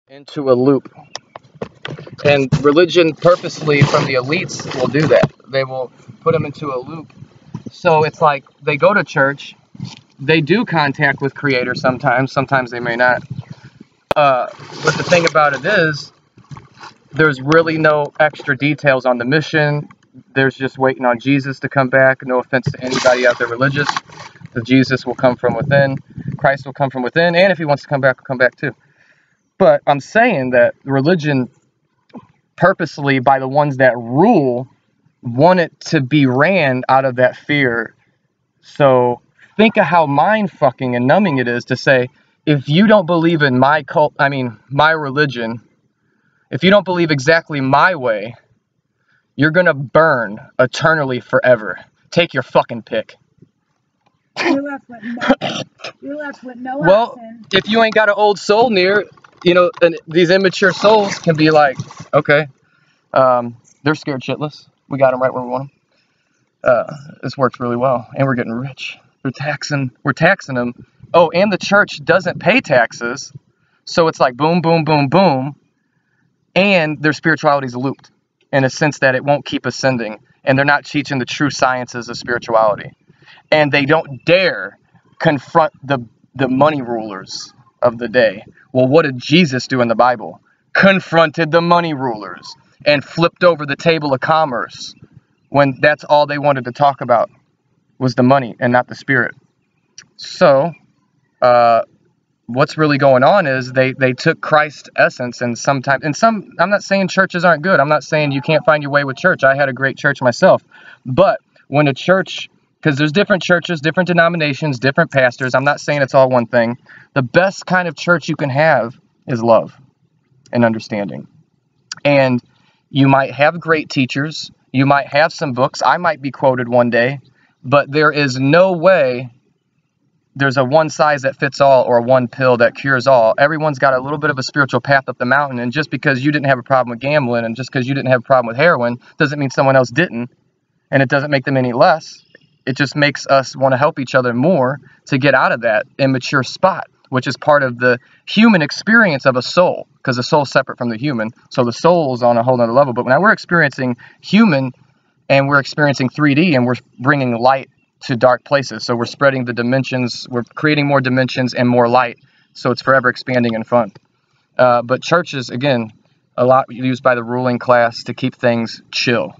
into a loop. And religion purposely from the elites will do that. They will put them into a loop. So it's like they go to church, they do contact with Creator sometimes they may not. But the thing about it is, there's really no extra details on the mission. There's just waiting on Jesus to come back. No offense to anybody out there religious. The Jesus will come from within. Christ will come from within. And if he wants to come back, he'll come back too. But I'm saying that religion purposely, by the ones that rule, want it to be ran out of that fear. So think of how mind-fucking and numbing it is to say, if you don't believe in my religion, if you don't believe exactly my way, you're going to burn eternally forever. Take your fucking pick. You're left with no well, option. If you ain't got an old soul near, and these immature souls can be like, okay, they're scared shitless. We got them right where we want them. This works really well, and we're getting rich. We're taxing them. Oh, and the church doesn't pay taxes, so it's like boom, boom, boom, boom, and their spirituality is looped in a sense that it won't keep ascending, and they're not teaching the true sciences of spirituality, and they don't dare confront the money rulers of the day. Well, what did Jesus do in the Bible? Confronted the money rulers and flipped over the table of commerce when that's all they wanted to talk about was the money and not the spirit. So what's really going on is they took Christ's essence, and I'm not saying churches aren't good. I'm not saying you can't find your way with church. I had a great church myself. But when a church, because there's different churches, different denominations, different pastors. I'm not saying it's all one thing. The best kind of church you can have is love and understanding. And you might have great teachers. You might have some books. I might be quoted one day. But there is no way there's a one size that fits all or one pill that cures all. Everyone's got a little bit of a spiritual path up the mountain. And just because you didn't have a problem with gambling and just because you didn't have a problem with heroin doesn't mean someone else didn't. And it doesn't make them any less. It just makes us want to help each other more to get out of that immature spot, which is part of the human experience of a soul, because the soul's separate from the human. So the soul's on a whole nother level. But when we're experiencing human and we're experiencing 3D and we're bringing light to dark places. So we're spreading the dimensions. We're creating more dimensions and more light. So it's forever expanding and fun. But churches, again, a lot used by the ruling class to keep things chill.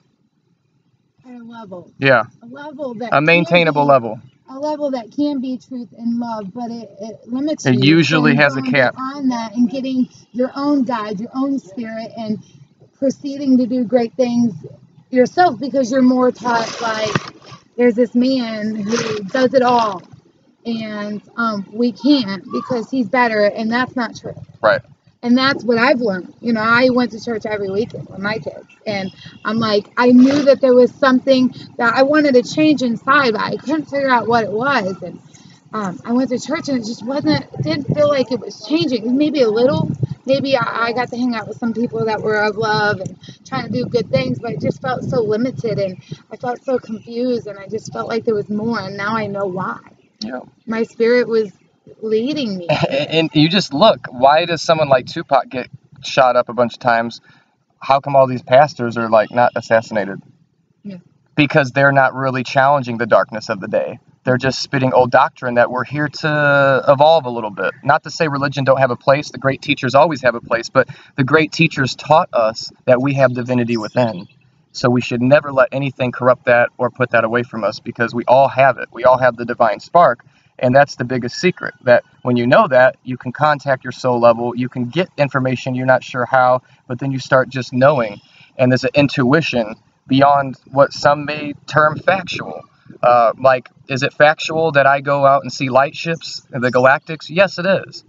At a level. Yeah. A level that a maintainable level. A level that can be truth and love, but it limits you. It usually has a cap. On that and getting your own guide, your own spirit, and proceeding to do great things yourself because you're more taught like there's this man who does it all, and we can't because he's better, and that's not true. Right. And that's what I've learned. I went to church every weekend with my kids. And I'm like, I knew that there was something that I wanted to change inside, but I couldn't figure out what it was. And I went to church and it didn't feel like it was changing. Maybe a little. Maybe I got to hang out with some people that were of love and trying to do good things, but it just felt so limited and I felt so confused and I just felt like there was more. And now I know why. Yeah. My spirit was leading me. And you just look, why does someone like Tupac get shot up a bunch of times? How come all these pastors are like not assassinated? Yeah. Because they're not really challenging the darkness of the day. They're just spitting old doctrine that we're here to evolve a little bit. Not to say religion don't have a place. The great teachers always have a place, but the great teachers taught us that we have divinity within. So we should never let anything corrupt that or put that away from us because we all have it. We all have the divine spark. And that's the biggest secret, that when you know that, you can contact your soul level, you can get information you're not sure how, but then you start just knowing. And there's an intuition beyond what some may term factual. Like, is it factual that I go out and see light ships, the galactics? Yes, it is.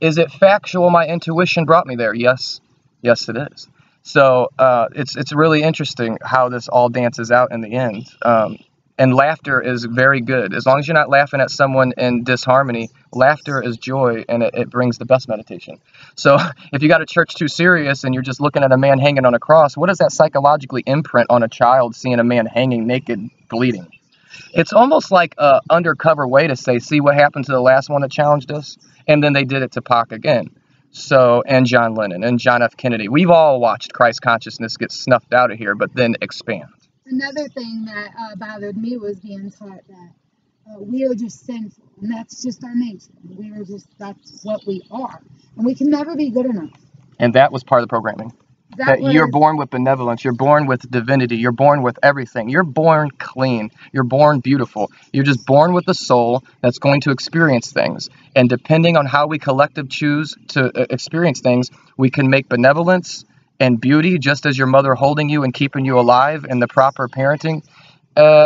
Is it factual my intuition brought me there? Yes. Yes, it is. So it's really interesting how this all dances out in the end. And laughter is very good. As long as you're not laughing at someone in disharmony, laughter is joy, and it brings the best meditation. So if you got a church too serious and you're just looking at a man hanging on a cross, what does that psychologically imprint on a child seeing a man hanging naked, bleeding? It's almost like an undercover way to say, see what happened to the last one that challenged us? And then they did it to Pac again. So, and John Lennon and John F. Kennedy. We've all watched Christ consciousness get snuffed out of here, but then expand. Another thing that bothered me was being taught that we are just sinful, and that's just our nature. That's what we are, and we can never be good enough. And that was part of the programming. That you're born with benevolence, you're born with divinity, you're born with everything. You're born clean, you're born beautiful. You're just born with a soul that's going to experience things. And depending on how we collective choose to experience things, we can make benevolence and beauty, just as your mother holding you and keeping you alive in the proper parenting,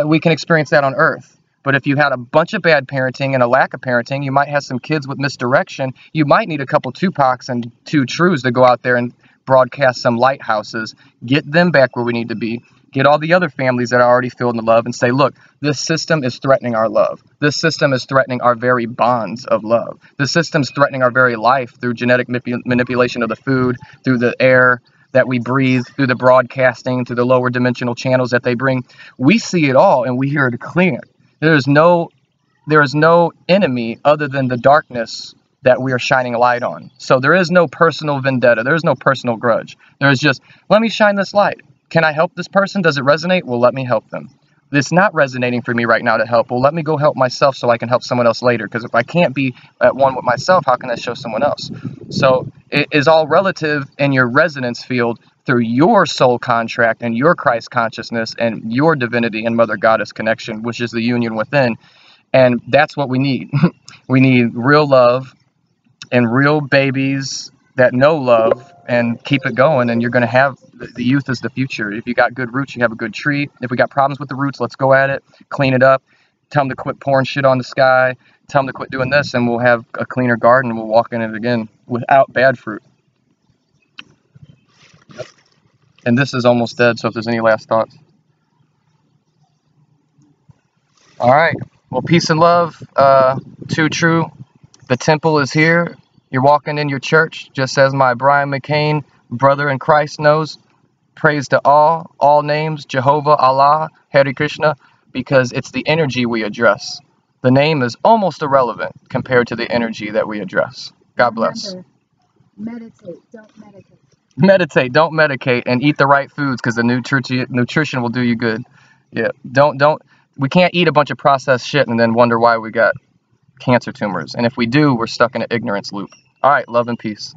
we can experience that on earth. But if you had a bunch of bad parenting and a lack of parenting, you might have some kids with misdirection. You might need a couple Tupacs and 2 Trues to go out there and broadcast some lighthouses, get them back where we need to be, get all the other families that are already filled in love and say, look, this system is threatening our love. This system is threatening our very bonds of love. This system is threatening our very life through genetic manipulation of the food, through the air that we breathe, through the broadcasting, through the lower dimensional channels that they bring. We see it all and we hear it clear. There is no enemy other than the darkness that we are shining a light on. So there is no personal vendetta. There is no personal grudge. There is just, let me shine this light. Can I help this person? Does it resonate? Well, let me help them. It's not resonating for me right now to help. Well, let me go help myself so I can help someone else later. Because if I can't be at one with myself, how can I show someone else? So it is all relative in your resonance field through your soul contract and your Christ consciousness and your divinity and Mother Goddess connection, which is the union within. And that's what we need. We need real love and real babies that know love and keep it going, and you're going to have the youth is the future. If you got good roots, you have a good tree. If we got problems with the roots, let's go at it, clean it up, tell them to quit pouring shit on the sky, tell them to quit doing this, and we'll have a cleaner garden, and we'll walk in it again without bad fruit. And this is almost dead, so if there's any last thoughts. All right, well, peace and love, 2 True. The temple is here. You're walking in your church, just as my Brian McCain brother in Christ knows. Praise to all names, Jehovah, Allah, Hare Krishna, because it's the energy we address. The name is almost irrelevant compared to the energy that we address. God bless. Meditate, don't medicate. Meditate, don't medicate, and eat the right foods because the nutrition will do you good. Yeah, we can't eat a bunch of processed shit and then wonder why we got cancer tumors. And if we do, we're stuck in an ignorance loop. All right, love and peace.